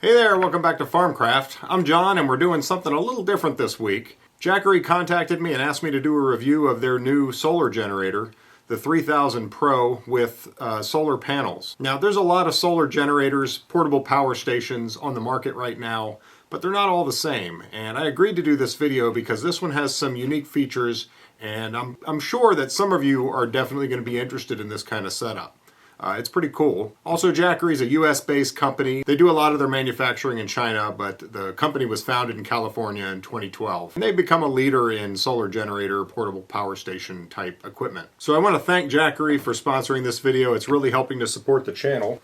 Hey there, welcome back to Farmcraft. I'm John and we're doing something a little different this week. Jackery contacted me and asked me to do a review of their new solar generator, the 3000 Pro with solar panels. Now there's a lot of solar generators, portable power stations on the market right now, but they're not all the same. And I agreed to do this video because this one has some unique features and I'm sure that some of you are definitely going to be interested in this kind of setup. It's pretty cool. Also, Jackery is a US-based company. They do a lot of their manufacturing in China, but the company was founded in California in 2012. And they've become a leader in solar generator, portable power station type equipment. So I want to thank Jackery for sponsoring this video. It's really helping to support the channel.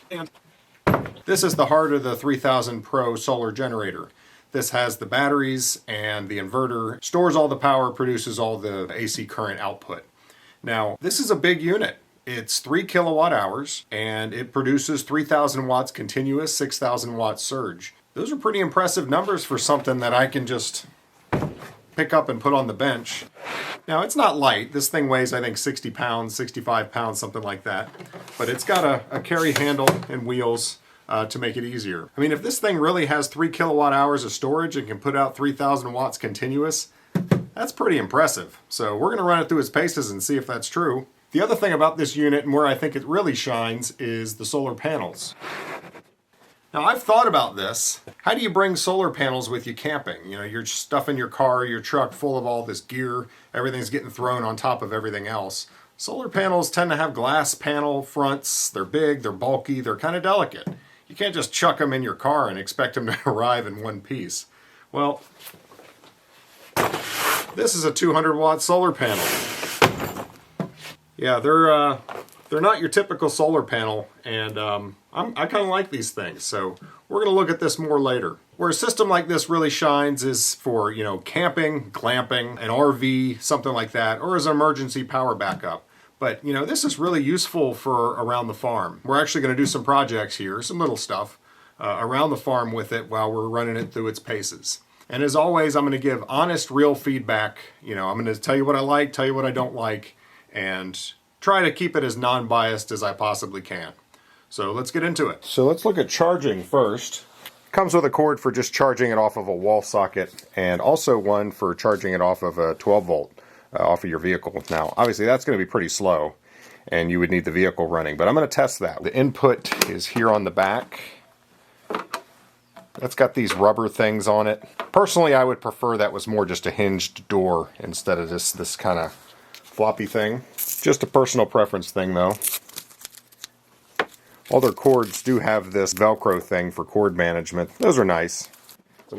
And this is the heart of the 3000 Pro solar generator. This has the batteries and the inverter, stores all the power, produces all the AC current output. Now, this is a big unit. It's 3 kilowatt hours and it produces 3000 watts continuous, 6000 watts surge. Those are pretty impressive numbers for something that I can just pick up and put on the bench. Now it's not light. This thing weighs I think 60 pounds, 65 pounds, something like that. But it's got a carry handle and wheels to make it easier. I mean, if this thing really has 3 kilowatt hours of storage and can put out 3000 watts continuous, that's pretty impressive. So we're gonna run it through its paces and see if that's true. The other thing about this unit, and where I think it really shines, is the solar panels. Now I've thought about this. How do you bring solar panels with you camping? You know, you're stuffing your car, your truck full of all this gear, everything's getting thrown on top of everything else. Solar panels tend to have glass panel fronts, they're big, they're bulky, they're kind of delicate. You can't just chuck them in your car and expect them to arrive in one piece. Well, this is a 200 watt solar panel. Yeah, they're not your typical solar panel, and I kind of like these things, so we're going to look at this more later. Where a system like this really shines is for, you know, camping, glamping, an RV, something like that, or as an emergency power backup. But, you know, this is really useful for around the farm. We're actually going to do some projects here, some little stuff, around the farm with it while we're running it through its paces. And as always, I'm going to give honest, real feedback. You know, I'm going to tell you what I like, tell you what I don't like, and try to keep it as non-biased as I possibly can. So let's get into it. So let's look at charging first. Comes with a cord for just charging it off of a wall socket, and also one for charging it off of a 12 volt off of your vehicle. Now obviously that's going to be pretty slow and you would need the vehicle running, but I'm going to test that. The input is here on the back. That's got these rubber things on it. Personally, I would prefer that was more just a hinged door instead of this kind of floppy thing. Just a personal preference thing though. All their cords do have this Velcro thing for cord management. Those are nice. So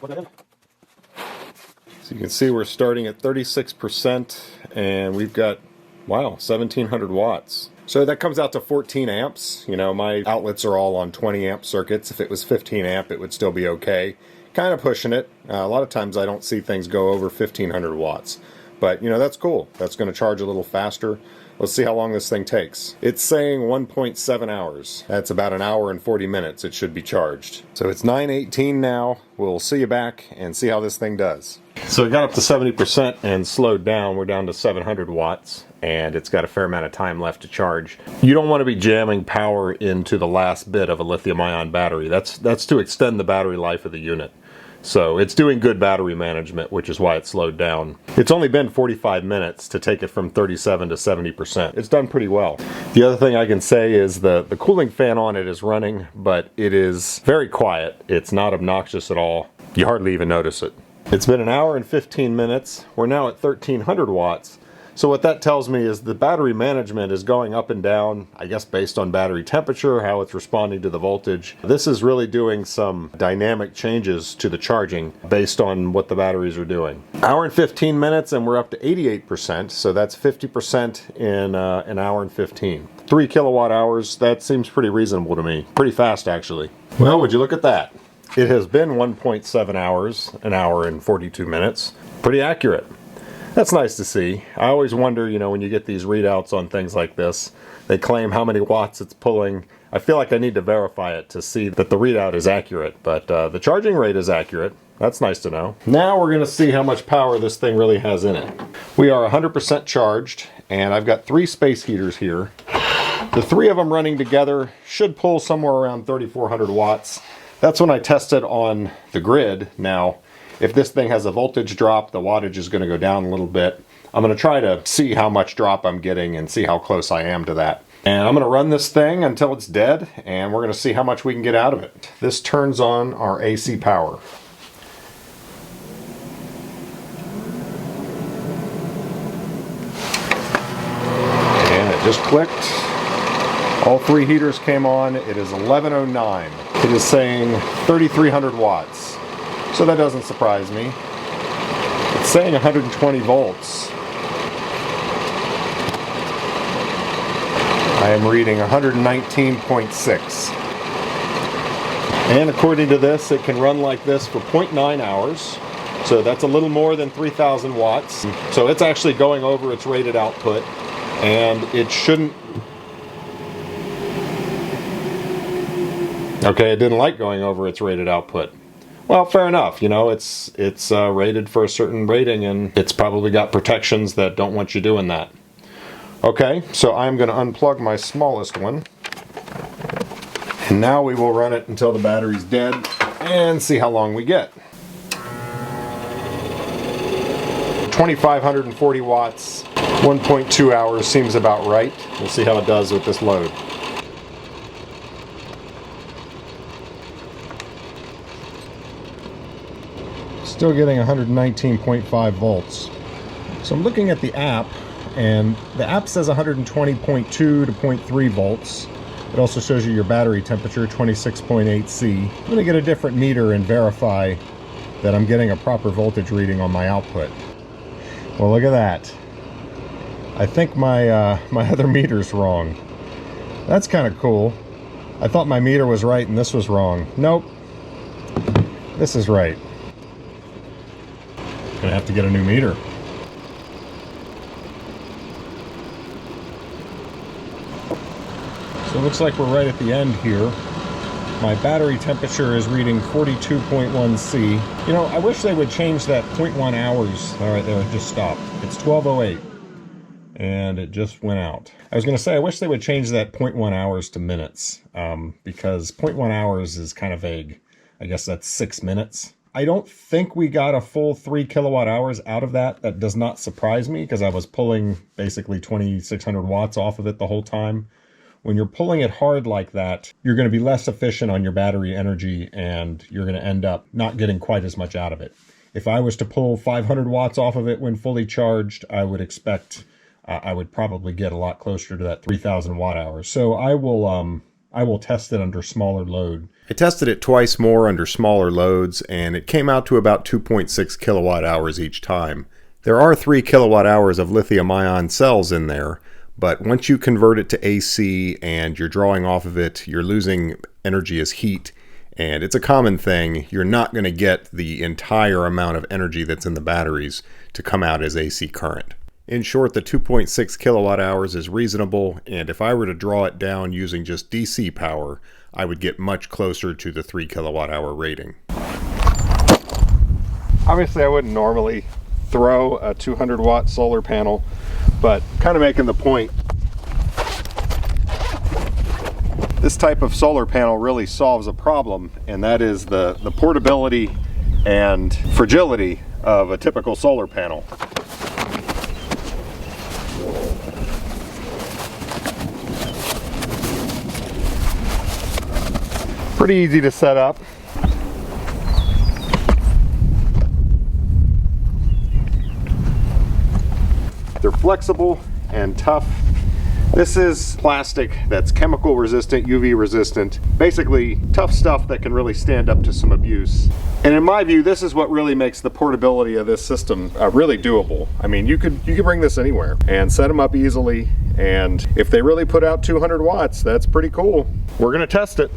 you can see we're starting at 36% and we've got, wow, 1700 watts. So that comes out to 14 amps. You know, my outlets are all on 20 amp circuits. If it was 15 amp, it would still be okay. Kind of pushing it. A lot of times I don't see things go over 1500 watts. But, you know, that's cool. That's going to charge a little faster. Let's see how long this thing takes. It's saying 1.7 hours. That's about an hour and 40 minutes it should be charged. So it's 9:18 now. We'll see you back and see how this thing does. So it got up to 70% and slowed down. We're down to 700 watts and it's got a fair amount of time left to charge. You don't want to be jamming power into the last bit of a lithium-ion battery. That's to extend the battery life of the unit. So it's doing good battery management, which is why it slowed down. It's only been 45 minutes to take it from 37 to 70%. It's done pretty well. The other thing I can say is the cooling fan on it is running, but it is very quiet. It's not obnoxious at all. You hardly even notice it. It's been an hour and 15 minutes. We're now at 1300 watts. So what that tells me is the battery management is going up and down, I guess based on battery temperature, how it's responding to the voltage. This is really doing some dynamic changes to the charging based on what the batteries are doing. Hour and 15 minutes and we're up to 88%, so that's 50% in an hour and 15. 3 kilowatt hours, that seems pretty reasonable to me. Pretty fast actually. Well, would you look at that? It has been 1.7 hours, an hour and 42 minutes. Pretty accurate. That's nice to see. I always wonder, you know, when you get these readouts on things like this, they claim how many watts it's pulling. I feel like I need to verify it to see that the readout is accurate, but the charging rate is accurate. That's nice to know. Now we're going to see how much power this thing really has in it. We are 100% charged, and I've got 3 space heaters here. The 3 of them running together should pull somewhere around 3,400 watts. That's when I tested on the grid. Now, if this thing has a voltage drop, the wattage is going to go down a little bit. I'm going to try to see how much drop I'm getting and see how close I am to that. And I'm going to run this thing until it's dead, and we're going to see how much we can get out of it. This turns on our AC power. And it just clicked. All three heaters came on. It is 11:09. It is saying 3,300 watts. So that doesn't surprise me. It's saying 120 volts. I am reading 119.6. And according to this, it can run like this for 0.9 hours. So that's a little more than 3,000 watts. So it's actually going over its rated output. And it shouldn't... Okay, it didn't like going over its rated output. Well, fair enough. You know, it's rated for a certain rating, and it's probably got protections that don't want you doing that. Okay, so I'm going to unplug my smallest one. And now we will run it until the battery's dead and see how long we get. 2,540 watts, 1.2 hours seems about right. We'll see how it does with this load. Still getting 119.5 volts. So I'm looking at the app, and the app says 120.2 to 0.3 volts. It also shows you your battery temperature, 26.8 C. I'm going to get a different meter and verify that I'm getting a proper voltage reading on my output. Well, look at that. I think my my other meter's wrong. That's kind of cool. I thought my meter was right and this was wrong. Nope. This is right. Gonna have to get a new meter. So it looks like we're right at the end here. My battery temperature is reading 42.1 C. You know, I wish they would change that 0.1 hours. All right, there, it just stopped. It's 12:08, and it just went out. I was going to say, I wish they would change that 0.1 hours to minutes, because 0.1 hours is kind of vague. I guess that's 6 minutes. I don't think we got a full 3 kilowatt hours out of that. That does not surprise me, because I was pulling basically 2,600 watts off of it the whole time. When you're pulling it hard like that, you're going to be less efficient on your battery energy, and you're going to end up not getting quite as much out of it. If I was to pull 500 watts off of it when fully charged, I would expect I would probably get a lot closer to that 3,000 watt hours. So I will test it under smaller load. I tested it twice more under smaller loads, and it came out to about 2.6 kilowatt hours each time. There are 3 kilowatt hours of lithium-ion cells in there, but once you convert it to AC and you're drawing off of it, you're losing energy as heat, and it's a common thing. You're not going to get the entire amount of energy that's in the batteries to come out as AC current. In short, the 2.6 kilowatt hours is reasonable, and if I were to draw it down using just DC power, I would get much closer to the 3 kilowatt hour rating. Obviously, I wouldn't normally throw a 200 watt solar panel, but kind of making the point, this type of solar panel really solves a problem, and that is the portability and fragility of a typical solar panel. Pretty easy to set up. They're flexible and tough. This is plastic that's chemical resistant, UV resistant, basically tough stuff that can really stand up to some abuse. And in my view, this is what really makes the portability of this system really doable. I mean, you could bring this anywhere and set them up easily, and if they really put out 200 watts, that's pretty cool. We're gonna test it.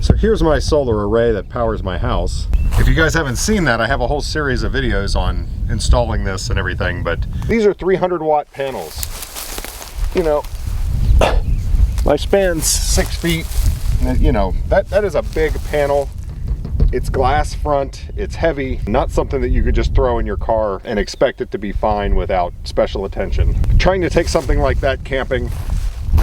So here's my solar array that powers my house. If you guys haven't seen that, I have a whole series of videos on installing this and everything, but these are 300 watt panels. You know, my span's 6 feet, you know, that is a big panel. It's glass front, it's heavy, not something that you could just throw in your car and expect it to be fine without special attention. Trying to take something like that camping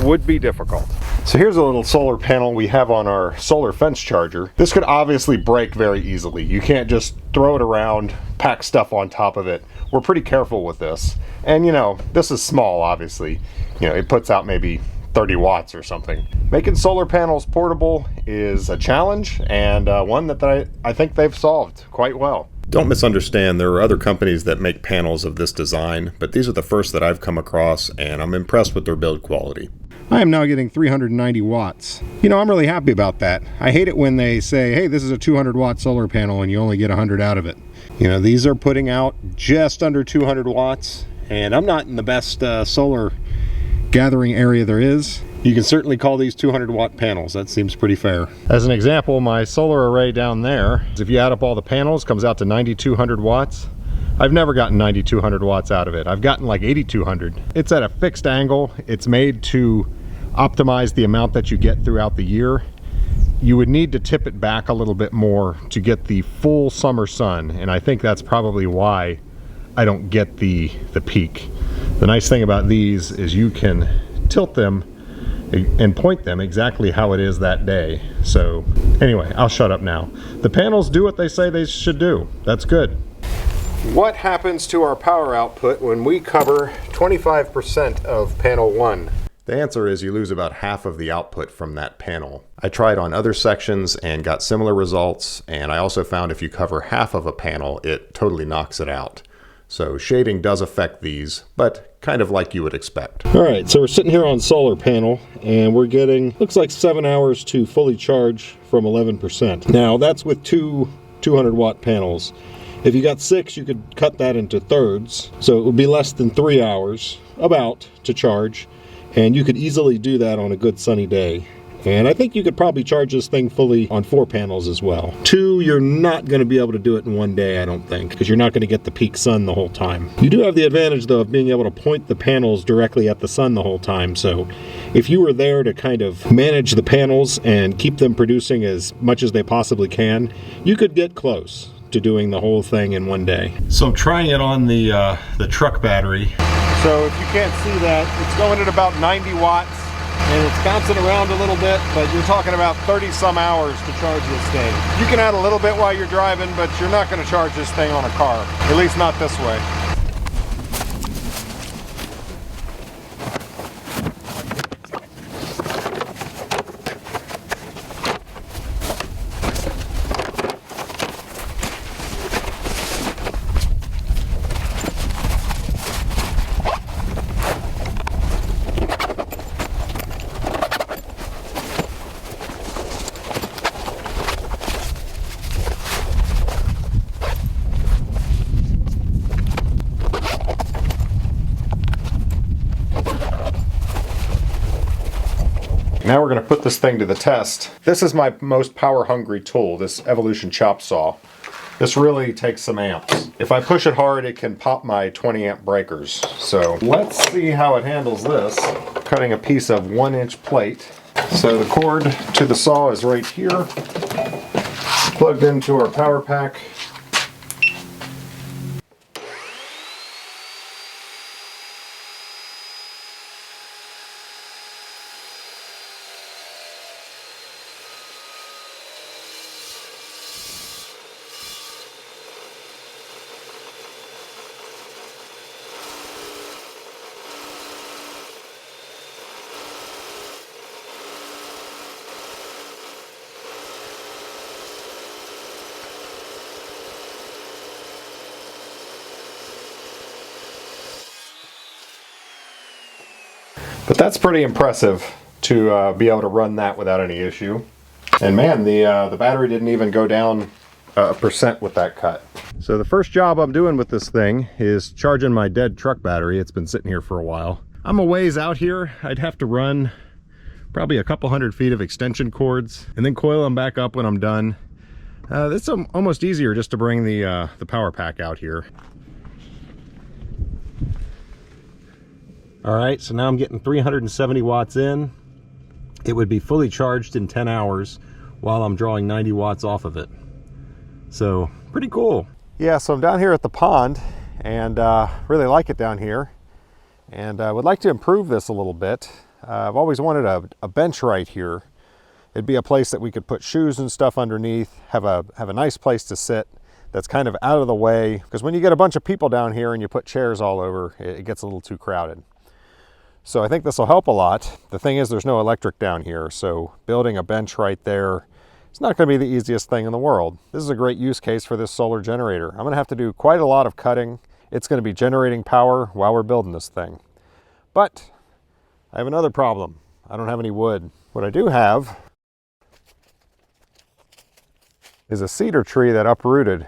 would be difficult. So here's a little solar panel we have on our solar fence charger. This could obviously break very easily. You can't just throw it around, pack stuff on top of it. We're pretty careful with this. And you know, this is small, obviously. You know, it puts out maybe 30 watts or something. Making solar panels portable is a challenge, and one that I think they've solved quite well. Don't misunderstand, there are other companies that make panels of this design, but these are the first that I've come across, and I'm impressed with their build quality. I am now getting 390 watts. You know, I'm really happy about that. I hate it when they say, hey, this is a 200 watt solar panel and you only get 100 out of it. You know, these are putting out just under 200 watts, and I'm not in the best solar gathering area there is. You can certainly call these 200 watt panels. That seems pretty fair. As an example, my solar array down there, if you add up all the panels, comes out to 9,200 watts. I've never gotten 9,200 watts out of it. I've gotten like 8,200. It's at a fixed angle. It's made to optimize the amount that you get throughout the year. You would need to tip it back a little bit more to get the full summer sun, and I think that's probably why I don't get the peak. The nice thing about these is you can tilt them and point them exactly how it is that day. So anyway, I'll shut up now. The panels do what they say they should do. That's good. What happens to our power output when we cover 25% of panel 1? The answer is you lose about half of the output from that panel. I tried on other sections and got similar results, and I also found if you cover half of a panel, it totally knocks it out. So shading does affect these, but kind of like you would expect. All right, so we're sitting here on solar panel, and we're getting, looks like 7 hours to fully charge from 11%. Now, that's with two 200 watt panels. If you got 6, you could cut that into thirds, so it would be less than 3 hours, about, to charge. And you could easily do that on a good sunny day. And I think you could probably charge this thing fully on 4 panels as well. 2, you're not going to be able to do it in one day, I don't think, because you're not going to get the peak sun the whole time. You do have the advantage, though, of being able to point the panels directly at the sun the whole time. So if you were there to kind of manage the panels and keep them producing as much as they possibly can, you could get close to doing the whole thing in one day. So I'm trying it on the truck battery. So if you can't see that, it's going at about 90 watts and it's bouncing around a little bit, but you're talking about 30 some hours to charge this thing. You can add a little bit while you're driving, but you're not going to charge this thing on a car, at least not this way. Now we're going to put this thing to the test. This is my most power-hungry tool, this Evolution chop saw. This really takes some amps. If I push it hard, it can pop my 20 amp breakers. So let's see how it handles this. Cutting a piece of 1-inch plate. So the cord to the saw is right here. Plugged into our power pack. But that's pretty impressive to be able to run that without any issue. And man, the battery didn't even go down a percent with that cut. So the first job I'm doing with this thing is charging my dead truck battery. It's been sitting here for a while. I'm a ways out here. I'd have to run probably a couple 100 feet of extension cords and then coil them back up when I'm done. It's almost easier just to bring the power pack out here. All right, so now I'm getting 370 watts in. It would be fully charged in 10 hours while I'm drawing 90 watts off of it. So pretty cool. Yeah, so I'm down here at the pond and really like it down here. And I would like to improve this a little bit. I've always wanted a bench right here. It'd be a place that we could put shoes and stuff underneath, have a nice place to sit that's kind of out of the way, because when you get a bunch of people down here and you put chairs all over, it gets a little too crowded. So I think this will help a lot. The thing is, there's no electric down here, so building a bench right there, it's not going to be the easiest thing in the world. This is a great use case for this solar generator. I'm going to have to do quite a lot of cutting. It's going to be generating power while we're building this thing. But I have another problem. I don't have any wood. What I do have is a cedar tree that uprooted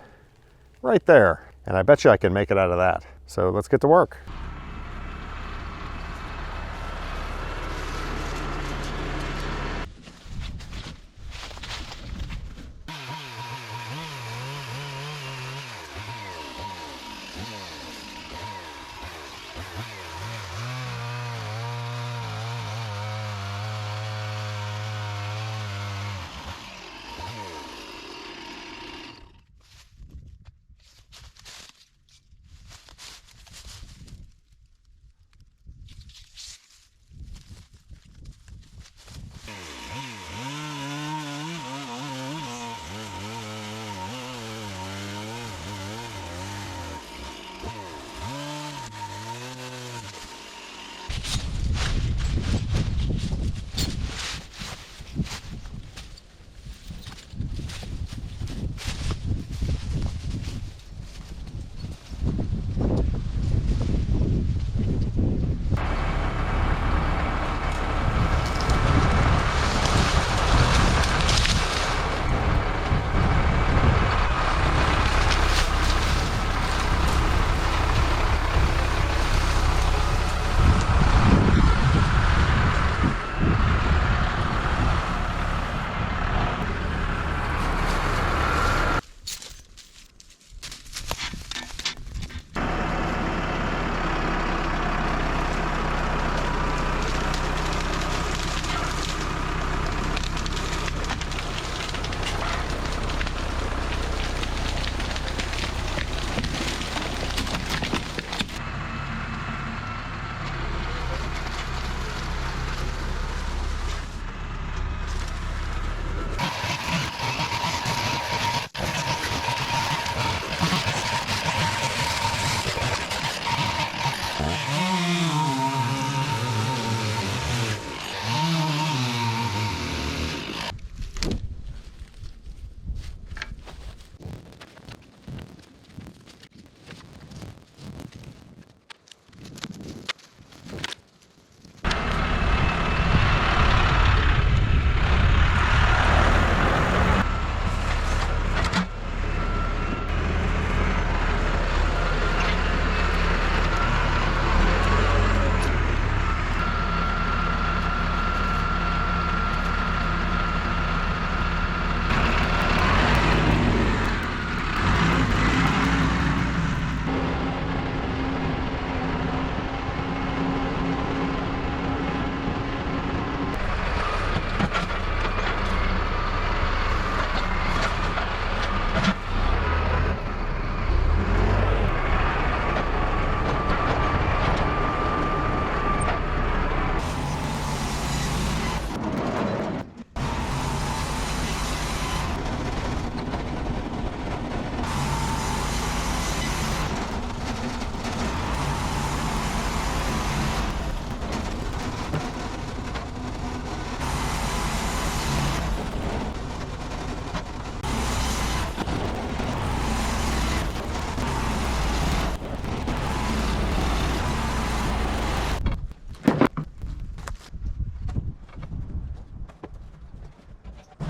right there. And I bet you I can make it out of that. So let's get to work.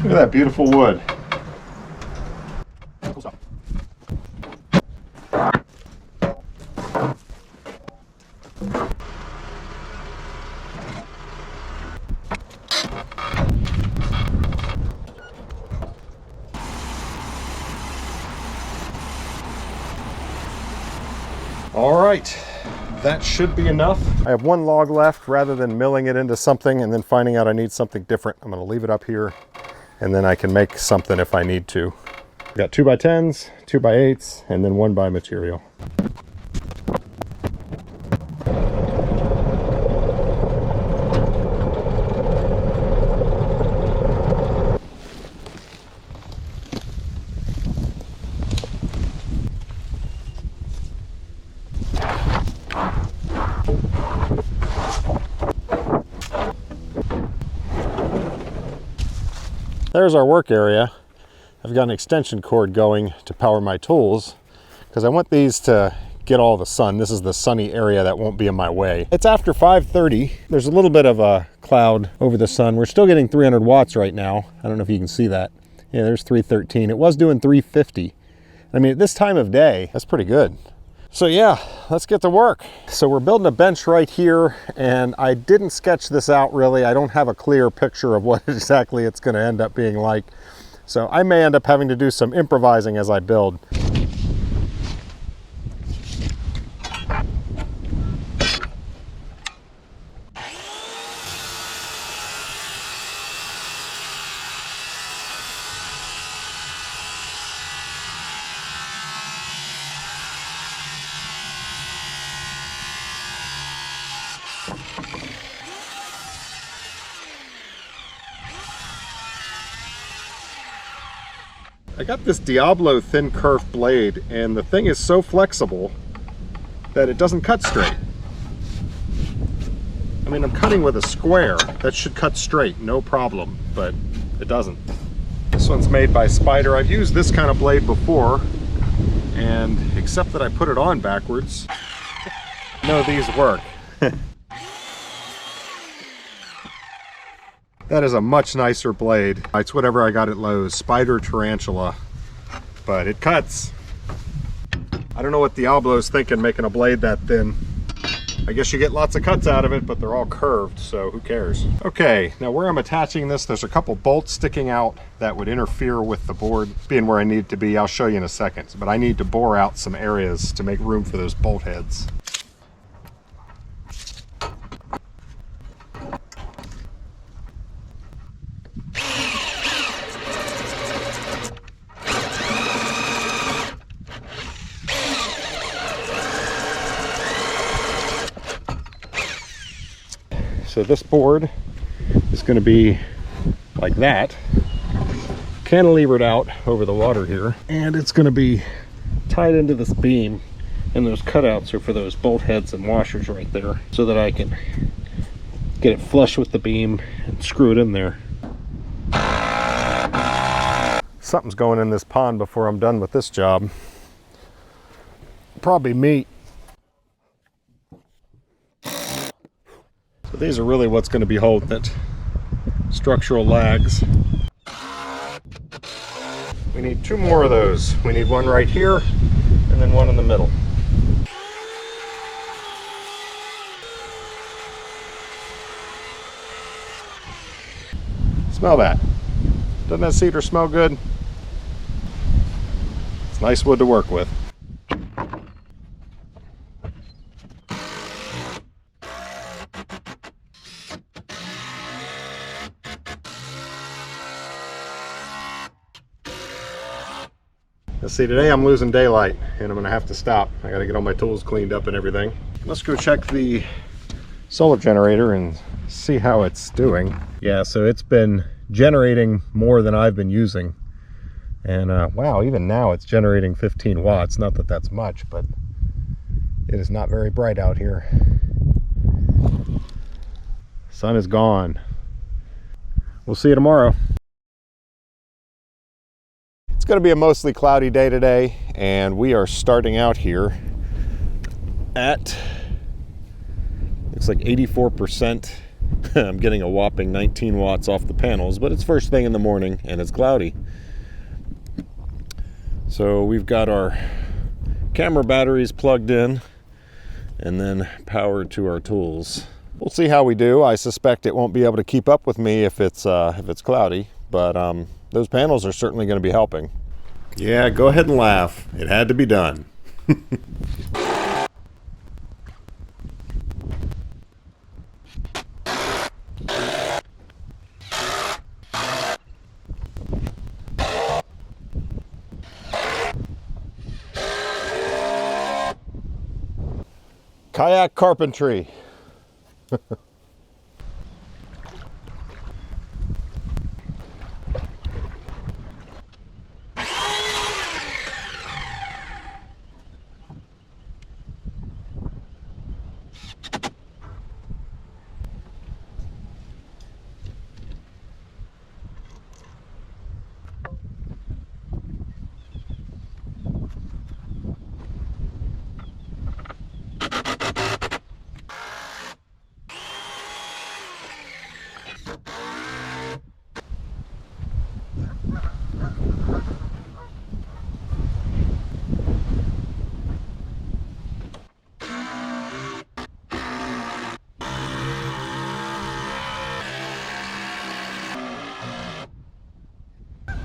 Look at that beautiful wood. Cool stuff. All right, that should be enough. I have one log left. Rather than milling it into something and then finding out I need something different, I'm gonna leave it up here and then I can make something if I need to. I've got 2x10s, 2x8s, and then 1 by material. There's our work area. I've got an extension cord going to power my tools because I want these to get all the sun. This is the sunny area that won't be in my way. It's after 5:30. There's a little bit of a cloud over the sun. We're still getting 300 watts right now. I don't know if you can see that. Yeah, there's 313. It was doing 350. I mean, at this time of day, that's pretty good. So yeah, let's get to work. So we're building a bench right here, and I didn't sketch this out really. I don't have a clear picture of what exactly it's going to end up being like. So I may end up having to do some improvising as I build. I got this Diablo thin kerf blade, and the thing is so flexible that it doesn't cut straight. I mean, I'm cutting with a square. That should cut straight, no problem, but it doesn't. This one's made by Spider. I've used this kind of blade before, and except that I put it on backwards, no, these work. That is a much nicer blade. It's whatever I got at Lowe's, Spider Tarantula, but it cuts. I don't know what Diablo's thinking making a blade that thin. I guess you get lots of cuts out of it, but they're all curved, so who cares? Okay, now where I'm attaching this, there's a couple bolts sticking out that would interfere with the board being where I need it to be. I'll show you in a second, but I need to bore out some areas to make room for those bolt heads. So this board is going to be like that, cantilevered out over the water here, and it's going to be tied into this beam, and those cutouts are for those bolt heads and washers right there, so that I can get it flush with the beam and screw it in there. Something's going in this pond before I'm done with this job. Probably meat. So these are really what's going to be holding it. Structural lags. We need two more of those. We need one right here and then one in the middle. Smell that. Doesn't that cedar smell good? It's nice wood to work with. Let's see, today I'm losing daylight and I'm gonna have to stop. I gotta get all my tools cleaned up and everything. Let's go check the solar generator and see how it's doing. Yeah, so it's been generating more than I've been using. And wow, even now it's generating 15 watts. Not that that's much, but it is not very bright out here. Sun is gone. We'll see you tomorrow. It's going to be a mostly cloudy day today, and we are starting out here at, looks like 84%. I'm getting a whopping 19 watts off the panels, but it's first thing in the morning and it's cloudy. So we've got our camera batteries plugged in and then powered to our tools. We'll see how we do. I suspect it won't be able to keep up with me if it's cloudy, but those panels are certainly going to be helping. Yeah, go ahead and laugh. It had to be done. Kayak carpentry.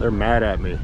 They're mad at me.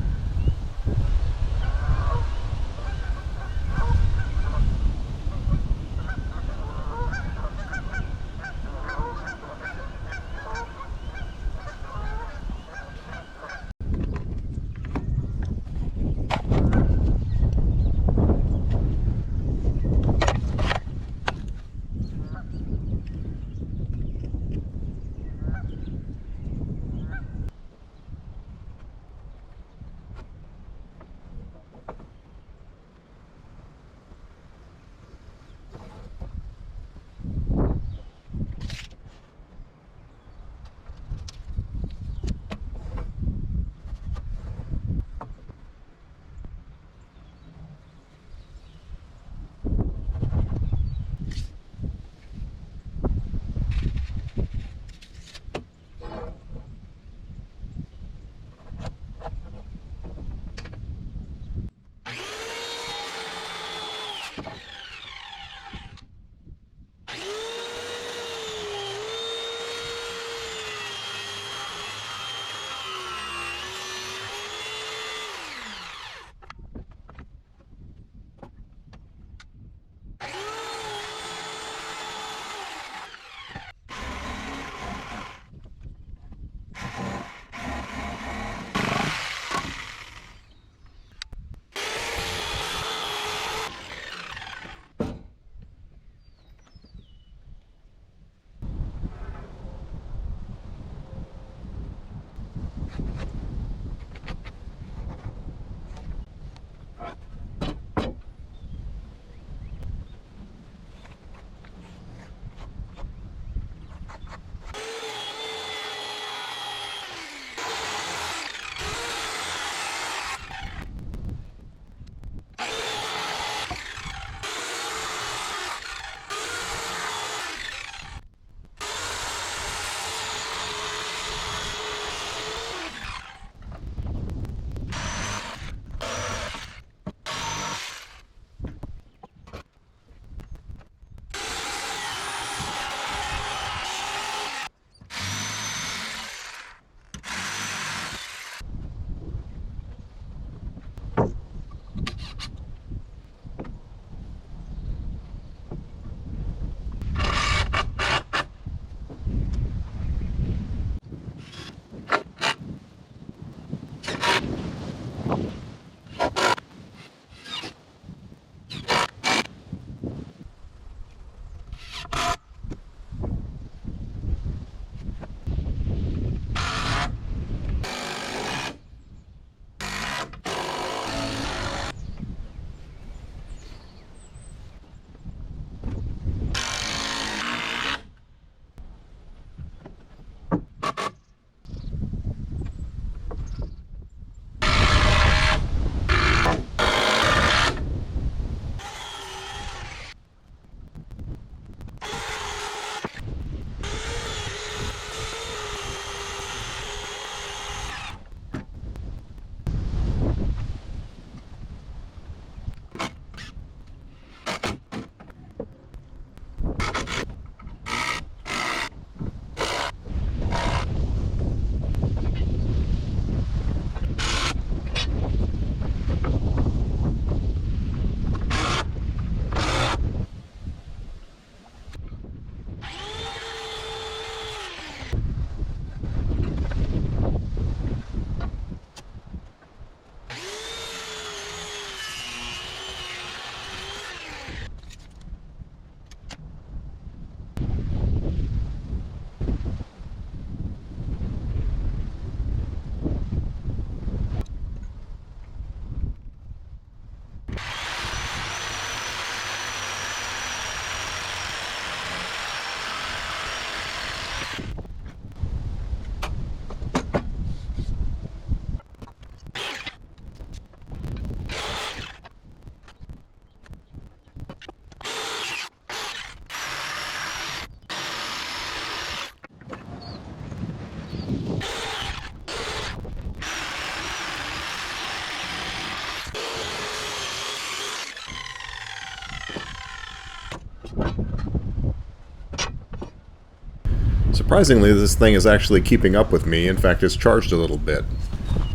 Surprisingly, this thing is actually keeping up with me. In fact, it's charged a little bit.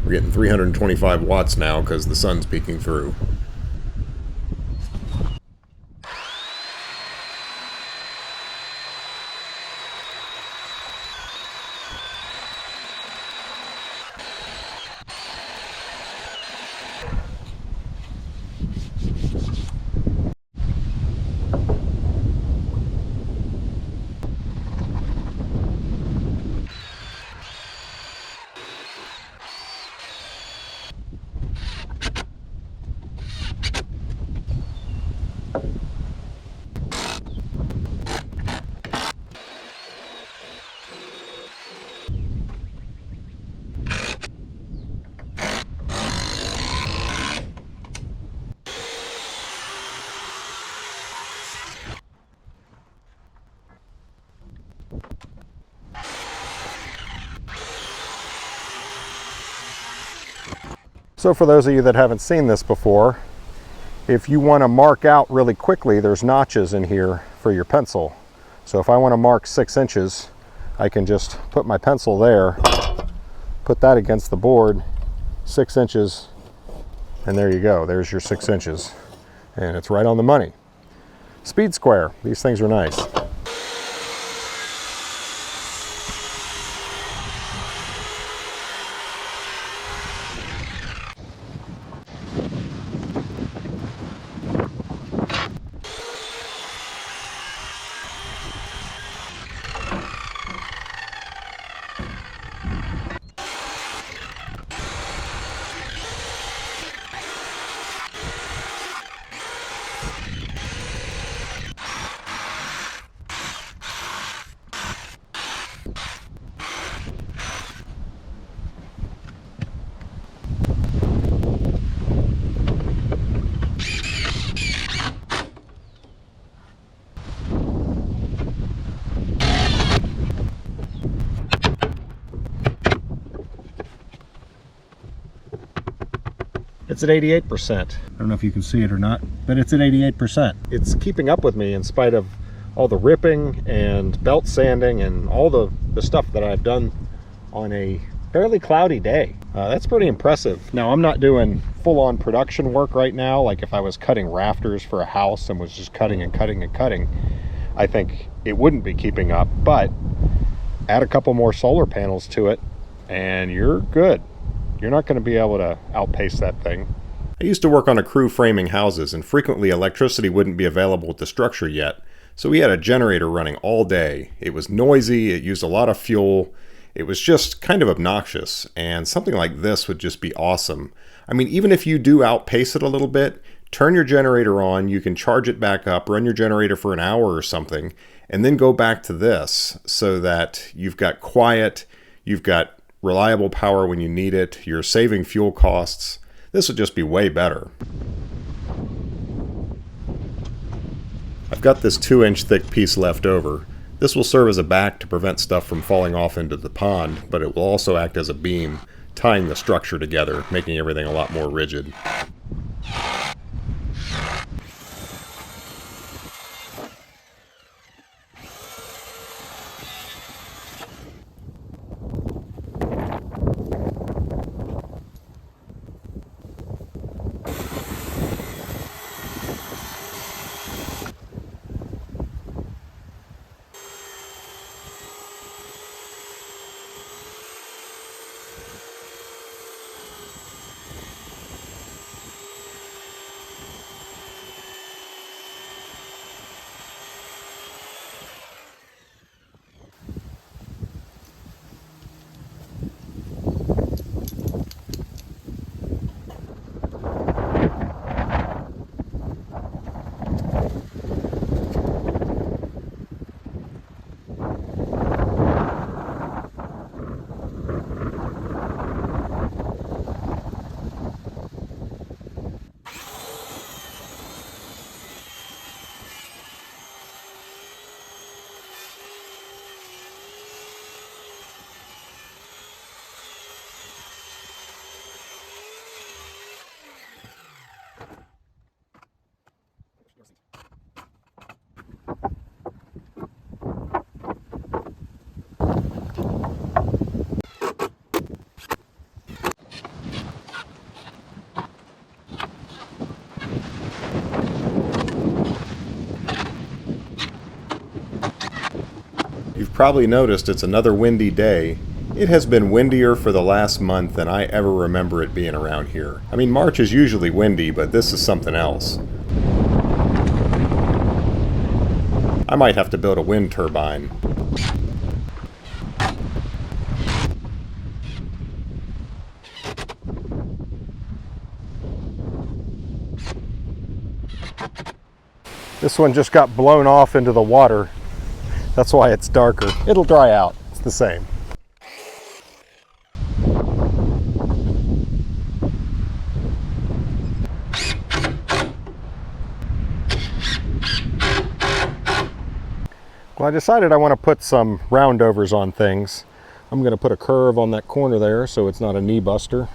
We're getting 325 watts now because the sun's peeking through. So for those of you that haven't seen this before, if you want to mark out really quickly, there's notches in here for your pencil. So if I want to mark 6 inches, I can just put my pencil there, put that against the board, 6 inches, and there you go. There's your 6 inches. And it's right on the money. Speed square. These things are nice. It's at 88%. I don't know if you can see it or not, but it's at 88%. It's keeping up with me in spite of all the ripping and belt sanding and all the stuff that I've done on a fairly cloudy day. That's pretty impressive. Now, I'm not doing full-on production work right now, like if I was cutting rafters for a house and was just cutting and cutting and cutting, I think it wouldn't be keeping up, but add a couple more solar panels to it and you're good. You're not going to be able to outpace that thing. I used to work on a crew framing houses, and frequently electricity wouldn't be available with the structure yet, so we had a generator running all day. It was noisy, it used a lot of fuel, it was just kind of obnoxious, and something like this would just be awesome. I mean, even if you do outpace it a little bit, turn your generator on, you can charge it back up, run your generator for an hour or something, and then go back to this so that you've got quiet, you've got reliable power when you need it, you're saving fuel costs. This would just be way better. I've got this 2-inch thick piece left over. This will serve as a back to prevent stuff from falling off into the pond, but it will also act as a beam, tying the structure together, making everything a lot more rigid. probably noticed it's another windy day. It has been windier for the last month than I ever remember it being around here. I mean, March is usually windy, but this is something else. I might have to build a wind turbine. This one just got blown off into the water. That's why it's darker. It'll dry out. It's the same. Well, I decided I want to put some roundovers on things. I'm going to put a curve on that corner there so it's not a knee buster.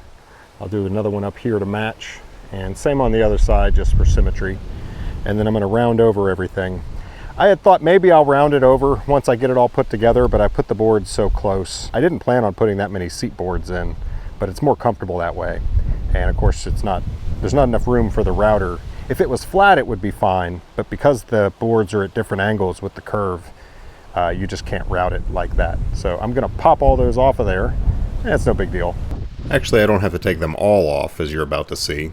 I'll do another one up here to match, and same on the other side just for symmetry. And then I'm going to round over everything. I had thought maybe I'll round it over once I get it all put together, but I put the boards so close. I didn't plan on putting that many seat boards in, but it's more comfortable that way. And of course there's not enough room for the router. If it was flat, it would be fine, but because the boards are at different angles with the curve, you just can't route it like that. So I'm going to pop all those off of there. It's no big deal. Actually, I don't have to take them all off, as you're about to see.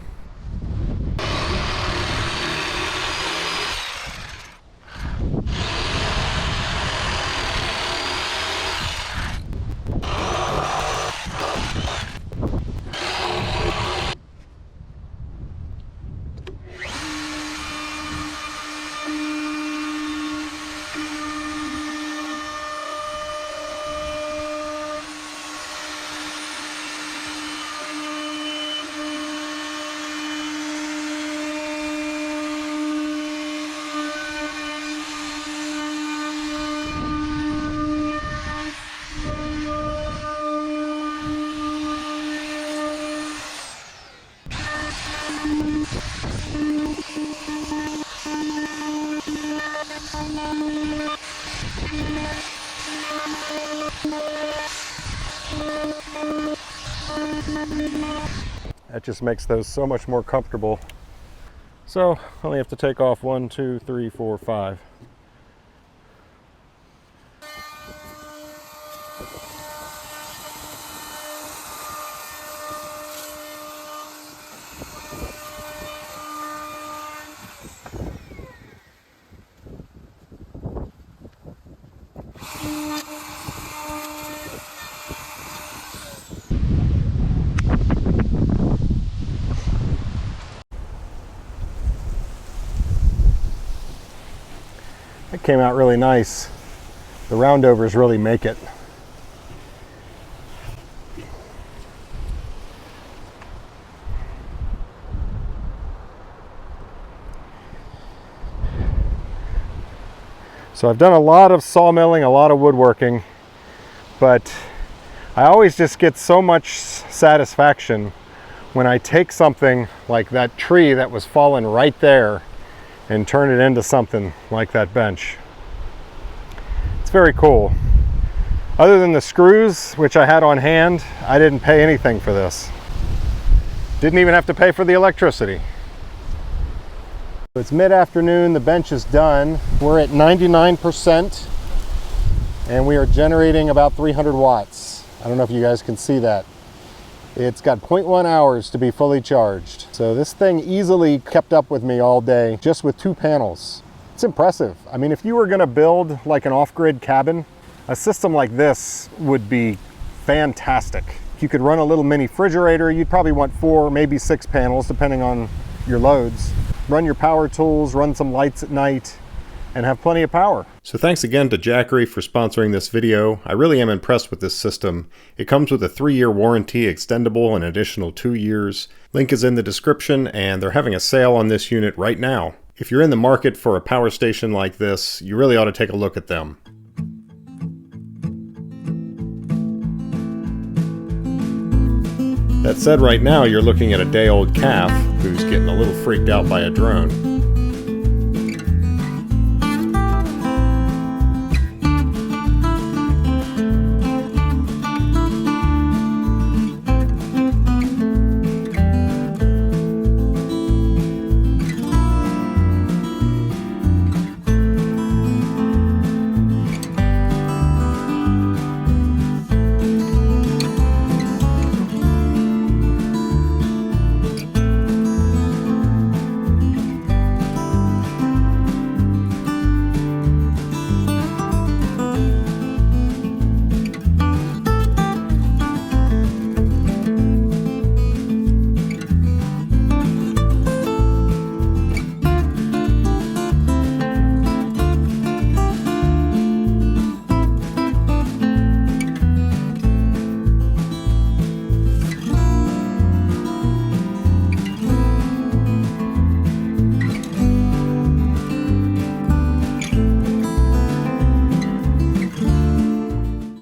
That just makes those so much more comfortable. So I only have to take off 1, 2, 3, 4, 5. It came out really nice. The roundovers really make it. So I've done a lot of sawmilling, a lot of woodworking, but I always just get so much satisfaction when I take something like that tree that was fallen right there and turn it into something like that bench. It's very cool. Other than the screws, which I had on hand, I didn't pay anything for this. Didn't even have to pay for the electricity. It's mid-afternoon, the bench is done. We're at 99% and we are generating about 300 watts. I don't know if you guys can see that. It's got 0.1 hours to be fully charged. So this thing easily kept up with me all day just with 2 panels. It's impressive. I mean, if you were gonna build like an off-grid cabin, a system like this would be fantastic. You could run a little mini refrigerator. You'd probably want 4, maybe 6 panels, depending on your loads. Run your power tools, run some lights at night, and have plenty of power. So thanks again to Jackery for sponsoring this video. I really am impressed with this system. It comes with a 3-year warranty, extendable an additional 2 years. Link is in the description, and they're having a sale on this unit right now. If you're in the market for a power station like this, you really ought to take a look at them. That said, right now you're looking at a day-old calf who's getting a little freaked out by a drone.